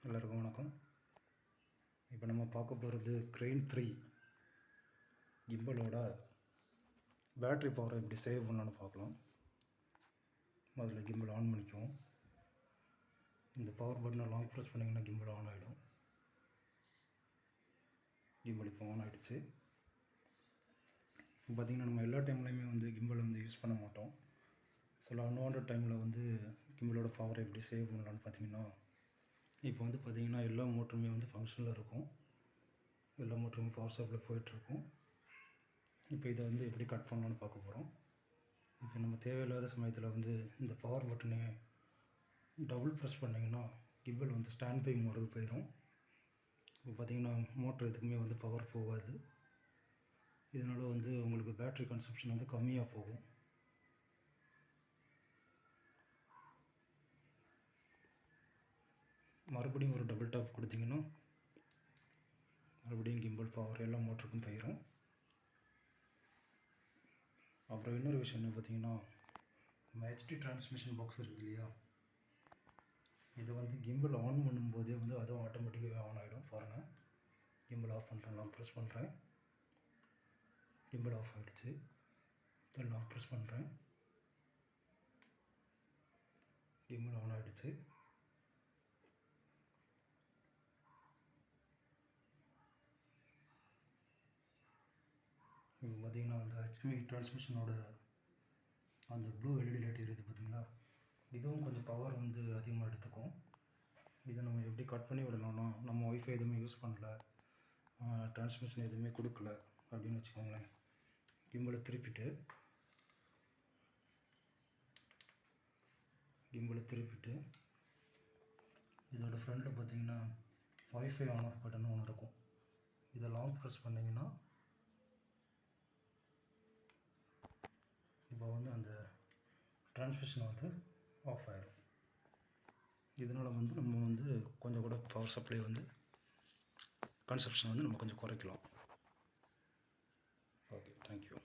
எல்லாருக்கும் வணக்கம். இப்போ நம்ம பார்க்க போகிறது Crane 3 கிம்பலோட பேட்ரி பவரை எப்படி சேவ் பண்ணலான்னு பார்க்கலாம். முதல்ல கிம்பல் ஆன் பண்ணிக்குவோம். இந்த பவர் பட்டனை லாங் ப்ரெஸ் பண்ணிங்கன்னா கிம்பல் ஆன் ஆகிடும். கிம்பல் இப்போ ஆன் ஆகிடுச்சு. இப்போ பார்த்திங்கன்னா நம்ம எல்லா டைம்லையுமே கிம்பல் யூஸ் பண்ண மாட்டோம். சில அன்வான்ட் டைமில் கிம்பலோட பவரை எப்படி சேவ் பண்ணலான்னு பார்த்தீங்கன்னா, இப்போ பார்த்திங்கன்னா எல்லா மோட்டருமே ஃபங்க்ஷனில் இருக்கும். எல்லா மோட்டருமே பவர் சப்ளை போயிட்டுருக்கும். இப்போ இதை எப்படி கட் பண்ணலான்னு பார்க்க போகிறோம். இப்போ நம்ம தேவையில்லாத சமயத்தில் இந்த பவர் பட்டனை டபுள் ப்ரெஸ் பண்ணிங்கன்னா கிம்பல் ஸ்டாண்ட் பை மோடுக்கு போயிடும். இப்போ பார்த்திங்கன்னா மோட்டர் எதுக்குமே பவர் போகாது. இதனால் உங்களுக்கு பேட்ரி கன்சப்ஷன் கம்மியாக போகும். மறுபடியும் ஒரு டபுள் டாப் கொடுத்திங்கன்னா மறுபடியும் கிம்பல் பவர் எல்லா மோட்டருக்கும் போயிடும். அப்புறம் இன்னொரு விஷயம் என்ன பார்த்திங்கன்னா, நம்ம ஹெச்டி டிரான்ஸ்மிஷன் பாக்ஸ் இருக்குது இல்லையா, இதை கிம்பல் ஆன் பண்ணும்போதே அதுவும் ஆட்டோமேட்டிக்காகவே ஆன் ஆகிடும். பாருங்கள், கிம்பல் ஆஃப் பண்ணுறேன், லாங் ப்ரெஸ் பண்ணுறேன், கிம்பல் ஆஃப் ஆகிடுச்சு. இப்போ லாங் ப்ரெஸ் பண்ணுறேன், கிம்பல் ஆன் ஆகிடுச்சு. இப்போ பார்த்திங்கன்னா அந்த ஹெச்டி டிரான்ஸ்மிஷனோட அந்த ப்ளூ எல்இடி லைட் இருக்குது பார்த்திங்களா, இதுவும் கொஞ்சம் பவர் அதிகமாக எடுத்துக்கும். இதை நம்ம எப்படி கட் பண்ணி விடலாம்னா, நம்ம ஒய்ஃபை எதுவுமே யூஸ் பண்ணல, டிரான்ஸ்மிஷன் எதுவுமே கொடுக்கல அப்படின்னு வச்சுக்கோங்களேன். கிம்பலை திருப்பிட்டு இதோட ஃப்ரண்ட்டில் பார்த்திங்கன்னா வைஃபை ஆன் ஆஃப் பட்டன் ஒன்று இருக்கும். இதை லாங் ப்ரெஸ் பண்ணிங்கன்னா இப்போ அந்த டிரான்ஸ்மிஷன் ஆஃப் ஆகிடும். இதனால் நம்ம கொஞ்சம் கூட பவர் சப்ளை கன்சப்ஷன் நம்ம கொஞ்சம் குறைக்கலாம். Okay, thank you.